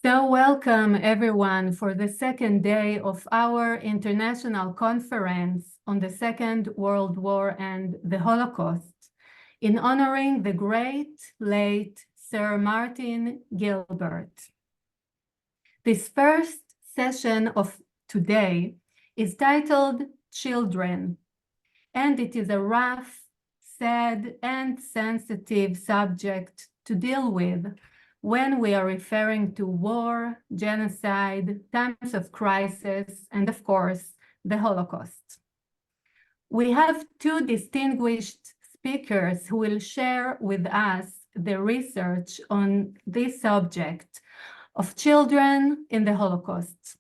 So welcome everyone for the second day of our international conference on the Second World War and the Holocaust in honoring the great late Sir Martin Gilbert. This first session of today is titled Children, and it is a rough, sad, and sensitive subject to deal with when we are referring to war, genocide, times of crisis, and of course, the Holocaust. We have two distinguished speakers who will share with us the research on this subject of children in the Holocaust.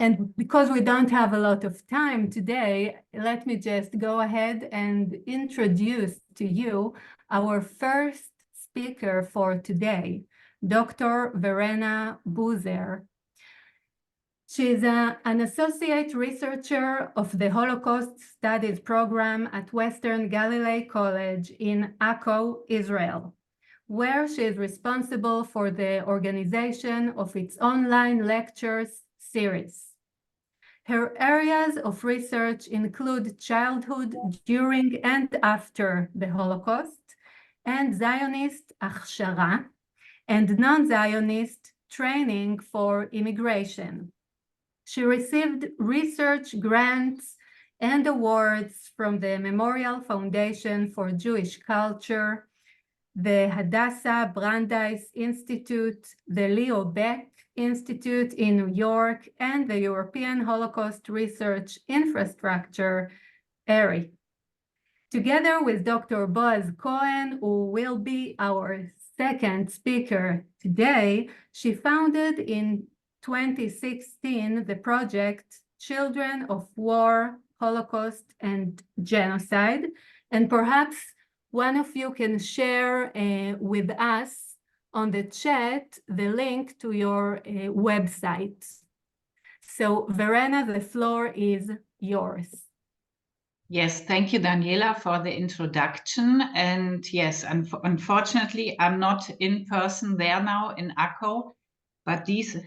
And because we don't have a lot of time today, let me just go ahead and introduce to you our first speaker for today, Dr. Verena Boaz. She's an associate researcher of the Holocaust Studies Program at Western Galilee College in Yaacov, Israel, where she is responsible for the organization of its online lectures series. Her areas of research include childhood during and after the Holocaust, and Zionist הכשרה, and non-Zionist training for immigration. She received research grants and awards from the Memorial Foundation for Jewish Culture, the Hadassah Brandeis Institute, the Leo Baeck Institute in New York, and the European Holocaust Research Infrastructure, ERI. Together with Dr. Boaz Cohen, who will be our second speaker today, she founded in 2016 the project Children of War, Holocaust, and Genocide. And perhaps one of you can share with us on the chat the link to your website. So Verena, the floor is yours. Yes, thank you, Daniela, for the introduction. And yes, unfortunately, I'm not in person there now in Yaacov, but this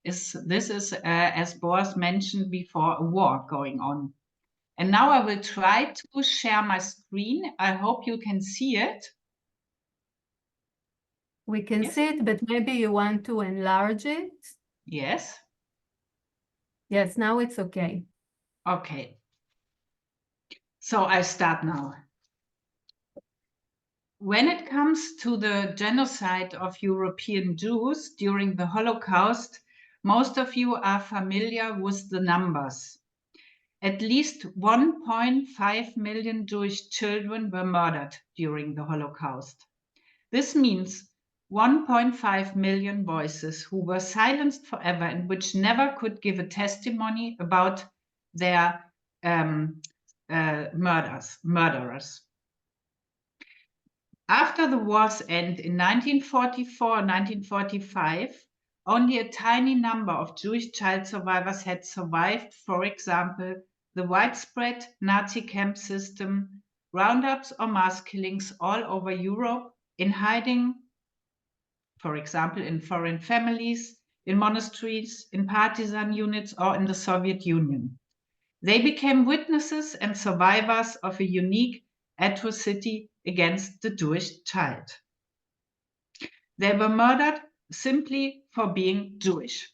is as Boaz mentioned before, a war going on. And now I will try to share my screen. I hope you can see it. We can see it, but maybe you want to enlarge it? Yes. Yes, now it's okay. Okay. So I start now. When it comes to the genocide of European Jews during the Holocaust, most of you are familiar with the numbers. At least 1.5 million Jewish children were murdered during the Holocaust. This means 1.5 million voices who were silenced forever and which never could give a testimony about their murderers. After the war's end in 1944-1945, only a tiny number of Jewish child survivors had survived, for example, the widespread Nazi camp system, roundups or mass killings all over Europe, in hiding, for example, in foreign families, in monasteries, in partisan units, or in the Soviet Union. They became witnesses and survivors of a unique atrocity against the Jewish child. They were murdered simply for being Jewish.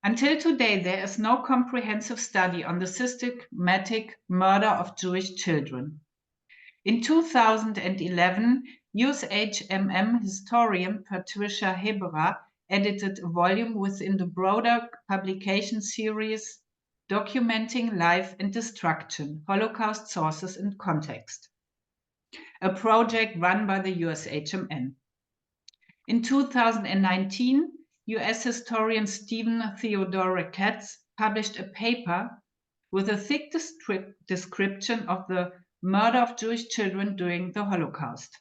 Until today, there is no comprehensive study on the systematic murder of Jewish children. In 2011, USHMM historian Patricia Hebera edited a volume within the broader publication series Documenting Life and Destruction, Holocaust Sources and Context, a project run by the USHMM. In 2019, US historian Stephen Theodore Katz published a paper with a thick description of the murder of Jewish children during the Holocaust.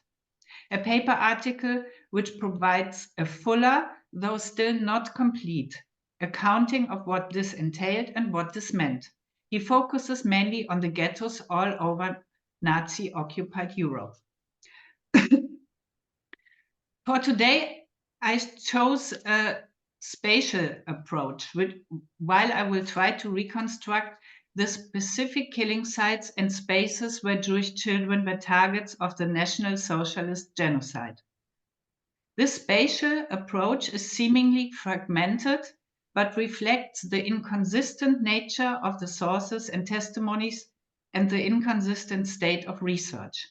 A paper article which provides a fuller, though still not complete, accounting of what this entailed and what this meant. He focuses mainly on the ghettos all over Nazi-occupied Europe. For today, I chose a spatial approach, while I will try to reconstruct the specific killing sites and spaces where Jewish children were targets of the National Socialist genocide. This spatial approach is seemingly fragmented, but reflects the inconsistent nature of the sources and testimonies and the inconsistent state of research.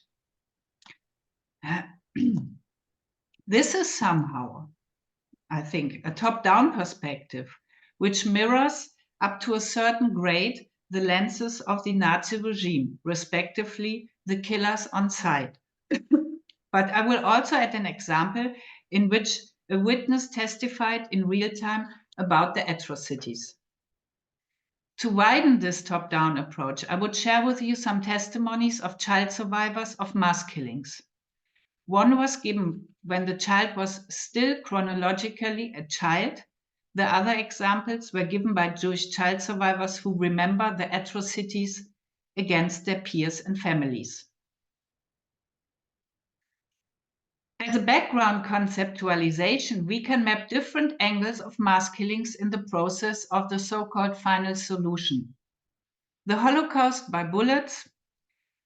This is somehow, I think, a top-down perspective, which mirrors up to a certain grade the lenses of the Nazi regime, respectively the killers on site. But I will also add an example in which a witness testified in real time about the atrocities. To widen this top-down approach, I would share with you some testimonies of child survivors of mass killings. One was given when the child was still chronologically a child. The other examples were given by Jewish child survivors who remember the atrocities against their peers and families. As a background conceptualization, we can map different angles of mass killings in the process of the so-called final solution. The Holocaust by bullets,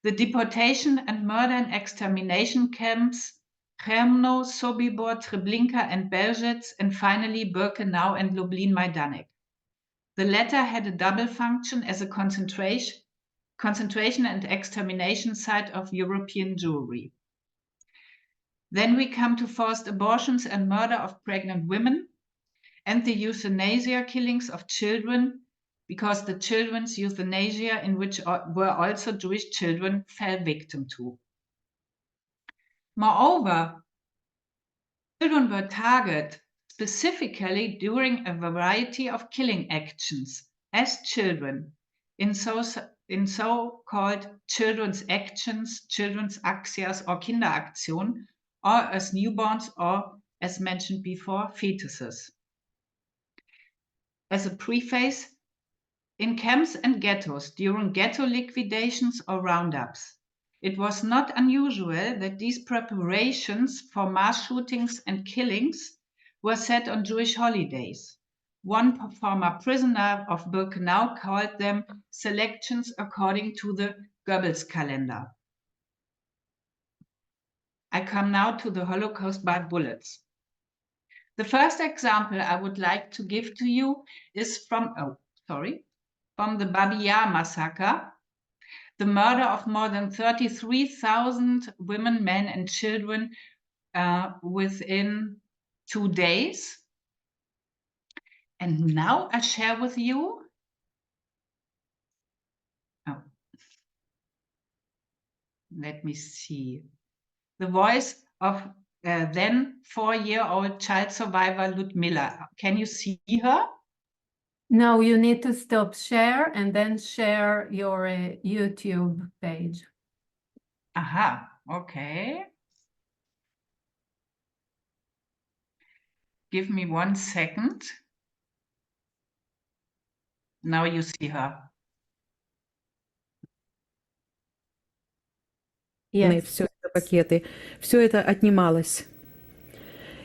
the deportation and murder and extermination camps, Chełmno, Sobibor, Treblinka and Belzec, and finally Birkenau and Lublin Majdanek. The latter had a double function as a concentration and extermination site of European Jewry. Then we come to forced abortions and murder of pregnant women, and the euthanasia killings of children, because the children's euthanasia in which were also Jewish children fell victim to. Moreover, children were targeted specifically during a variety of killing actions as children in so-called children's actions, children's Aktias or Kinderaktion, or as newborns or, as mentioned before, fetuses. As a preface, in camps and ghettos during ghetto liquidations or roundups, it was not unusual that these preparations for mass shootings and killings were set on Jewish holidays. One former prisoner of Birkenau called them selections according to the Goebbels calendar. I come now to the Holocaust by bullets. The first example I would like to give to you is from the Babi Yar massacre, the murder of more than 33,000 women, men, and children within 2 days. And now I share with you let me see. The voice of then 4-year-old child survivor Ludmila. Can you see her? No, you need to stop share and then share your YouTube page. Aha, okay. Give me 1 second. Now you see her. Yes. Все это пакеты, все это отнималось.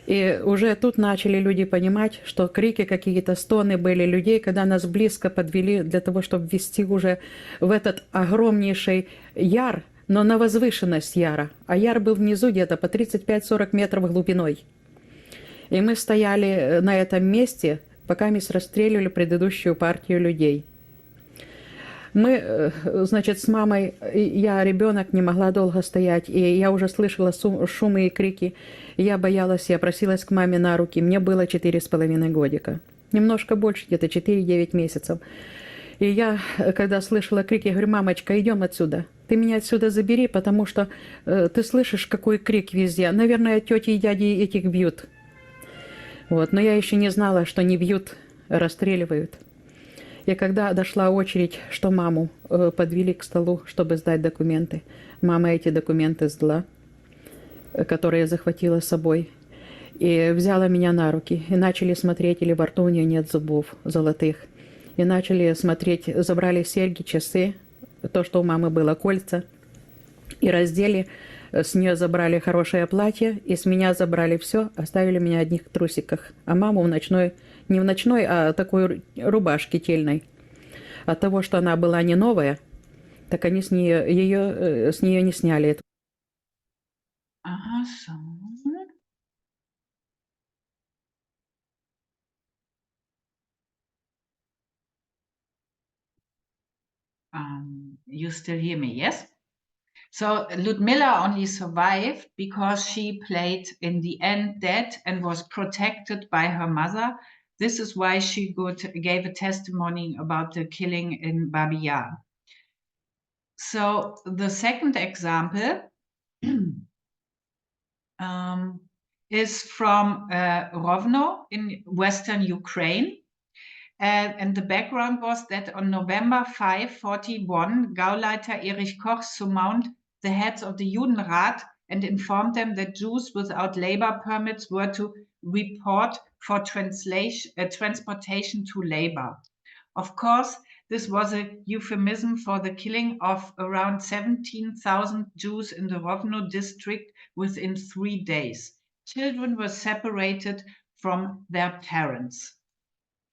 И уже тут начали люди понимать, что крики какие-то, стоны были людей, когда нас близко подвели для того, чтобы ввести уже в этот огромнейший яр, но на возвышенность яра. А яр был внизу где-то по 35-40 метров глубиной. И мы стояли на этом месте, пока мы расстреливали предыдущую партию людей. Мы, значит, с мамой, я ребенок, не могла долго стоять, и я уже слышала шумы и крики. Я боялась, я просилась к маме на руки. Мне было 4,5 годика. Немножко больше, где-то 4-9 месяцев. И я, когда слышала крики, говорю: мамочка, идем отсюда. Ты меня отсюда забери, потому что ты слышишь, какой крик везде. Наверное, тети и дяди этих бьют. Вот. Но я еще не знала, что не бьют, расстреливают. И когда дошла очередь, что маму подвели к столу, чтобы сдать документы, мама эти документы сдала, которые захватила с собой, и взяла меня на руки, и начали смотреть, или во рту у нее нет зубов золотых, и начали смотреть, забрали серьги, часы, то, что у мамы было, кольца, и раздели С нее забрали хорошее платье, и с меня забрали все, оставили меня одних в трусиках. А маму в ночной, не в ночной, а такой рубашке тельной. От того, что она была не новая, так они с нее не сняли. Aha, so. You still hear me, yes? So Ludmilla only survived because she played in the end dead and was protected by her mother. This is why she gave a testimony about the killing in Babi Yar. So the second example is from Rovno in Western Ukraine. And the background was that on November 5, 41, Gauleiter Erich Koch summoned the heads of the Judenrat and informed them that Jews without labor permits were to report for transportation to labor. Of course, this was a euphemism for the killing of around 17,000 Jews in the Rovno district within 3 days. Children were separated from their parents.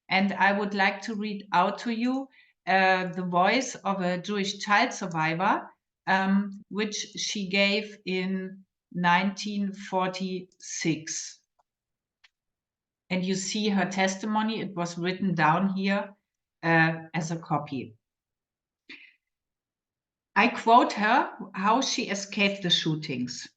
And I would like to read out to you the voice of a Jewish child survivor, which she gave in 1946. And you see her testimony, it was written down here as a copy. I quote her how she escaped the shootings.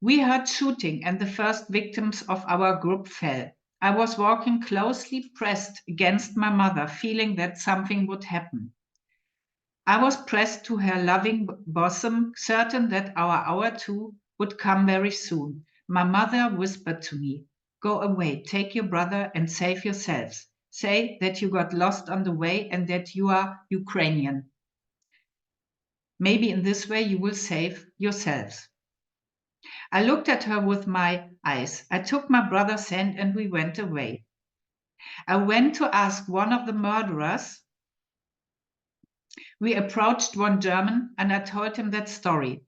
We heard shooting and the first victims of our group fell. I was walking closely pressed against my mother, feeling that something would happen. I was pressed to her loving bosom, certain that our hour too would come very soon. My mother whispered to me, "Go away, take your brother and save yourselves. Say that you got lost on the way and that you are Ukrainian. Maybe in this way you will save yourselves." I looked at her with my eyes. I took my brother's hand and we went away. I went to ask one of the murderers. We approached one German and I told him that story.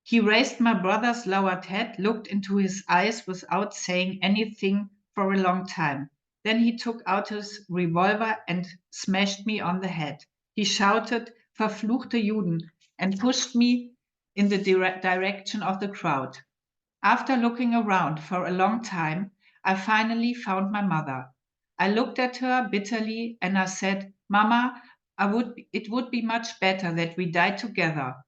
He raised my brother's lowered head, looked into his eyes without saying anything for a long time. Then he took out his revolver and smashed me on the head. He shouted, "Verfluchte Juden," and pushed me in the direction of the crowd. After looking around for a long time, I finally found my mother. I looked at her bitterly and I said, "Mama, it would be much better that we die together.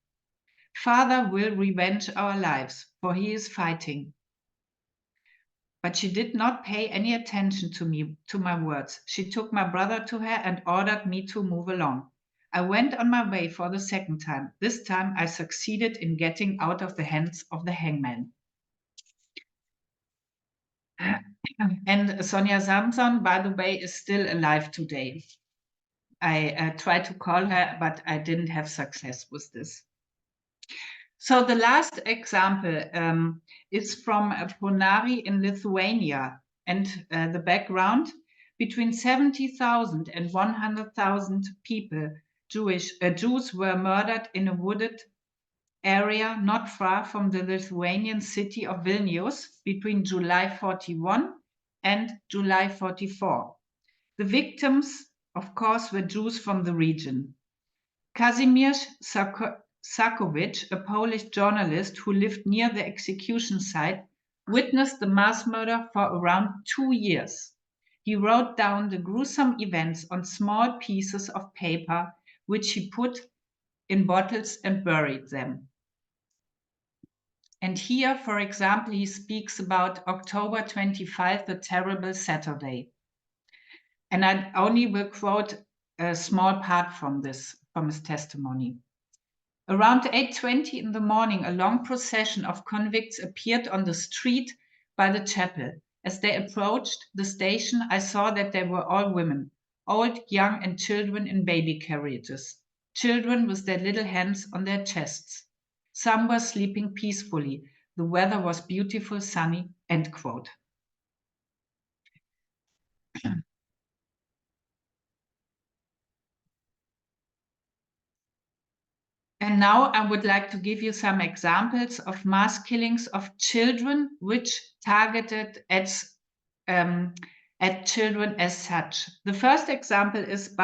Father will revenge our lives, for he is fighting." But she did not pay any attention to my words. She took my brother to her and ordered me to move along. I went on my way for the second time. This time I succeeded in getting out of the hands of the hangman. And Sonia Samson, by the way, is still alive today. I tried to call her, but I didn't have success with this. So the last example is from Ponari in Lithuania. And the background, between 70,000 and 100,000 people, Jews were murdered in a wooded area not far from the Lithuanian city of Vilnius between July 41 and July 44. The victims, of course, were Jews from the region. Kazimierz Sakowicz, a Polish journalist who lived near the execution site, witnessed the mass murder for around 2 years. He wrote down the gruesome events on small pieces of paper, which he put in bottles and buried them. And here, for example, he speaks about October 25, the terrible Saturday. And I only will quote a small part from his testimony. Around 8:20 in the morning, a long procession of convicts appeared on the street by the chapel. As they approached the station, I saw that they were all women, old, young, and children in baby carriages. Children with their little hands on their chests. Some were sleeping peacefully. The weather was beautiful, sunny, end quote. And now I would like to give you some examples of mass killings of children which targeted at children as such. The first example is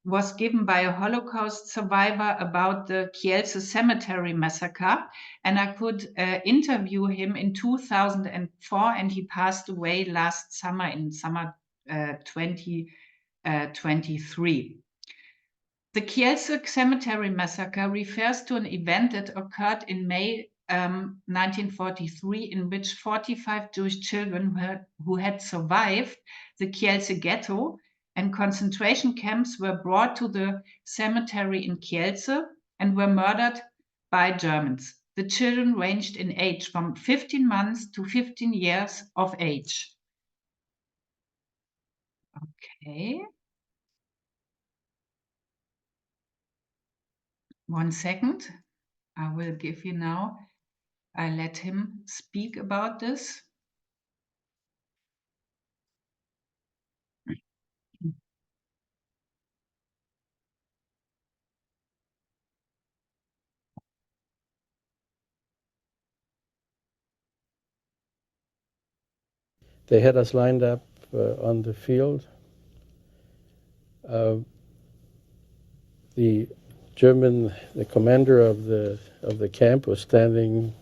was given by a Holocaust survivor about the Kielce cemetery massacre, and I could interview him in 2004, and he passed away last summer, in summer 2023. The Kielce cemetery massacre refers to an event that occurred in May 1943, in which 45 Jewish children who had survived the Kielce ghetto and concentration camps were brought to the cemetery in Kielce and were murdered by Germans. The children ranged in age from 15 months to 15 years of age. Okay. 1 second. I will give you now. I let him speak about this. They had us lined up on the field. The commander of the camp was standing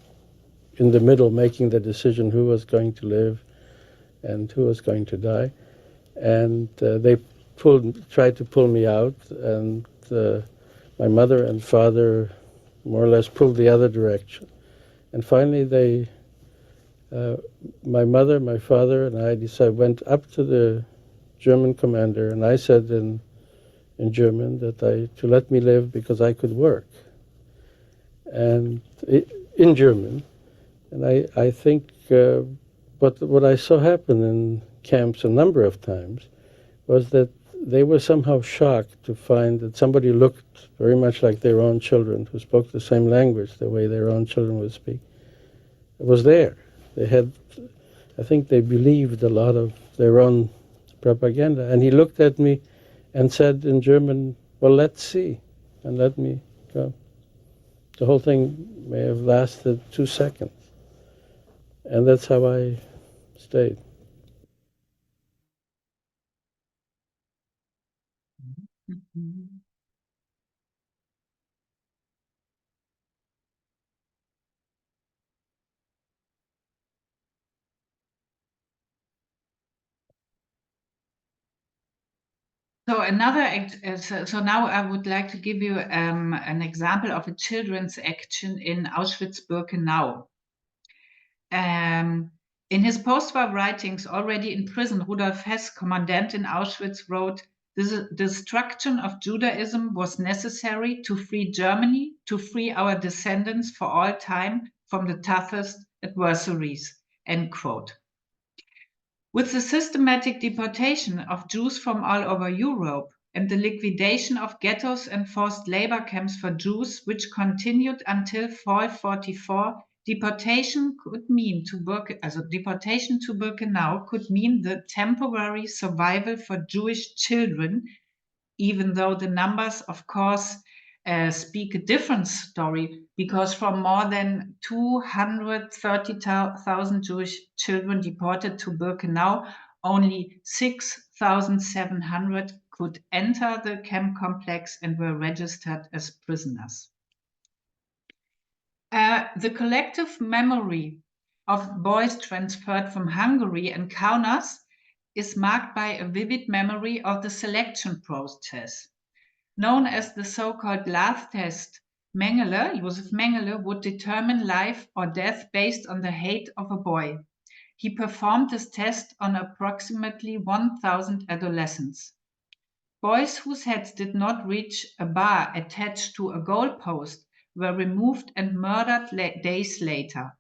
in the middle, making the decision who was going to live and who was going to die. And they tried to pull me out, and my mother and father more or less pulled the other direction. And finally my mother, my father, and I went up to the German commander, and I said in German that to let me live because I could work, and in German. And I think what I saw happen in camps a number of times was that they were somehow shocked to find that somebody looked very much like their own children, who spoke the same language, the way their own children would speak. It was there. I think they believed a lot of their own propaganda. And he looked at me and said in German, well, let's see, and let me go. The whole thing may have lasted 2 seconds. And that's how I stayed. Mm-hmm. So now I would like to give you an example of a children's action in Auschwitz-Birkenau. In his post-war writings, already in prison, Rudolf Hess, commandant in Auschwitz, wrote, "The destruction of Judaism was necessary to free Germany, to free our descendants for all time from the toughest adversaries." End quote. With the systematic deportation of Jews from all over Europe and the liquidation of ghettos and forced labor camps for Jews, which continued until fall 44, deportation to Birkenau could mean the temporary survival for Jewish children, even though the numbers, of course, speak a different story, because from more than 230,000 Jewish children deported to Birkenau, only 6,700 could enter the camp complex and were registered as prisoners. The collective memory of boys transferred from Hungary and Kaunas is marked by a vivid memory of the selection process. Known as the so-called love test, Josef Mengele would determine life or death based on the hate of a boy. He performed this test on approximately 1,000 adolescents. Boys whose heads did not reach a bar attached to a goalpost were removed and murdered days later.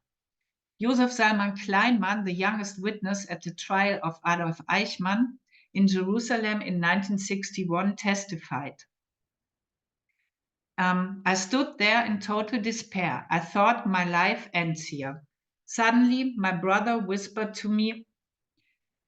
Josef Salman Kleinmann, the youngest witness at the trial of Adolf Eichmann in Jerusalem in 1961, testified. I stood there in total despair. I thought my life ends here. Suddenly, my brother whispered to me,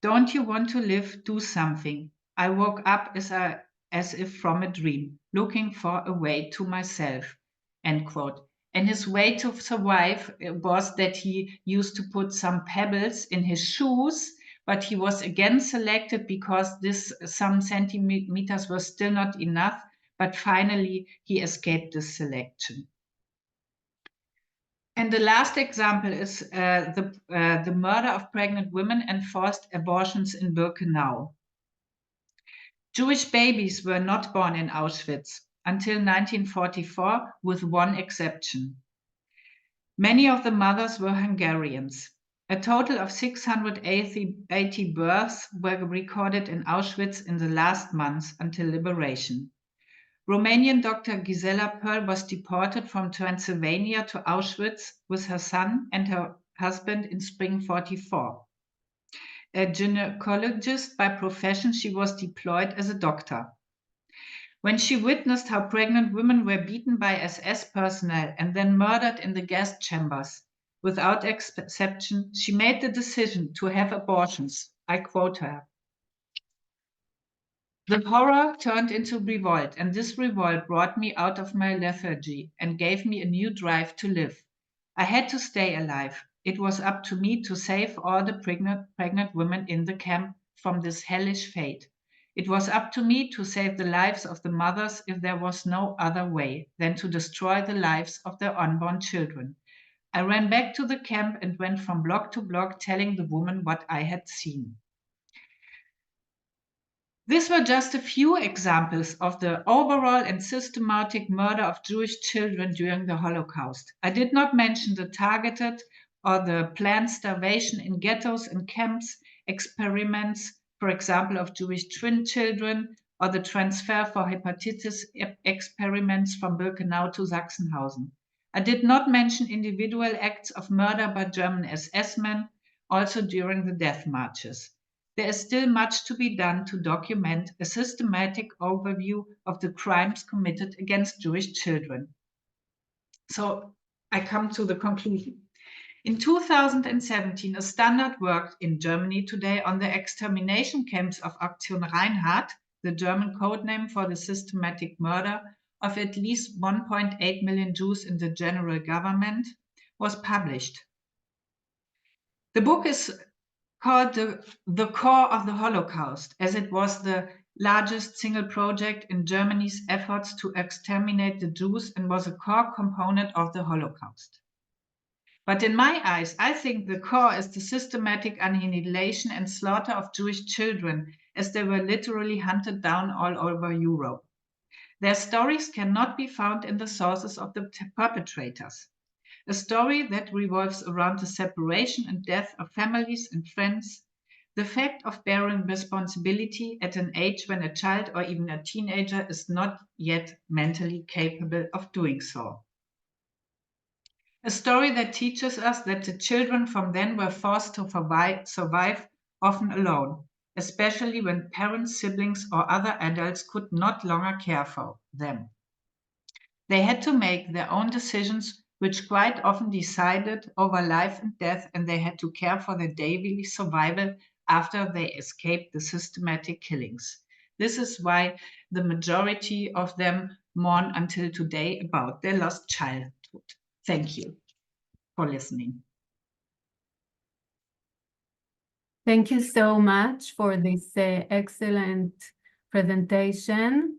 "Don't you want to live? Do something." I woke up as I as if from a dream, looking for a way to myself, end quote. And his way to survive was that he used to put some pebbles in his shoes, but he was again selected because this some centimeters were still not enough, but finally he escaped this selection. And the last example is the murder of pregnant women and forced abortions in Birkenau. Jewish babies were not born in Auschwitz until 1944, with one exception. Many of the mothers were Hungarians. A total of 680 births were recorded in Auschwitz in the last months until liberation. Romanian Dr. Gisela Perl was deported from Transylvania to Auschwitz with her son and her husband in spring 44. A gynecologist by profession, she was deployed as a doctor. When she witnessed how pregnant women were beaten by SS personnel and then murdered in the gas chambers, without exception, she made the decision to have abortions. I quote her. The horror turned into revolt, and this revolt brought me out of my lethargy and gave me a new drive to live. I had to stay alive. It was up to me to save all the pregnant women in the camp from this hellish fate. It was up to me to save the lives of the mothers if there was no other way than to destroy the lives of their unborn children. I ran back to the camp and went from block to block telling the woman what I had seen. These were just a few examples of the overall and systematic murder of Jewish children during the Holocaust. I did not mention the targeted or the planned starvation in ghettos and camps, experiments, for example, of Jewish twin children, or the transfer for hepatitis experiments from Birkenau to Sachsenhausen. I did not mention individual acts of murder by German SS men, also during the death marches. There is still much to be done to document a systematic overview of the crimes committed against Jewish children. So I come to the conclusion. In 2017, a standard worked in Germany today on the extermination camps of Aktion Reinhardt, the German code name for the systematic murder of at least 1.8 million Jews in the general government, was published. The book is called the Core of the Holocaust, as it was the largest single project in Germany's efforts to exterminate the Jews and was a core component of the Holocaust. But in my eyes, I think the core is the systematic annihilation and slaughter of Jewish children, as they were literally hunted down all over Europe. Their stories cannot be found in the sources of the perpetrators. A story that revolves around the separation and death of families and friends, the fact of bearing responsibility at an age when a child or even a teenager is not yet mentally capable of doing so. A story that teaches us that the children from then were forced to survive often alone, especially when parents, siblings, or other adults could not longer care for them. They had to make their own decisions, which quite often decided over life and death, and they had to care for their daily survival after they escaped the systematic killings. This is why the majority of them mourn until today about their lost childhood. Thank you for listening. Thank you so much for this excellent presentation.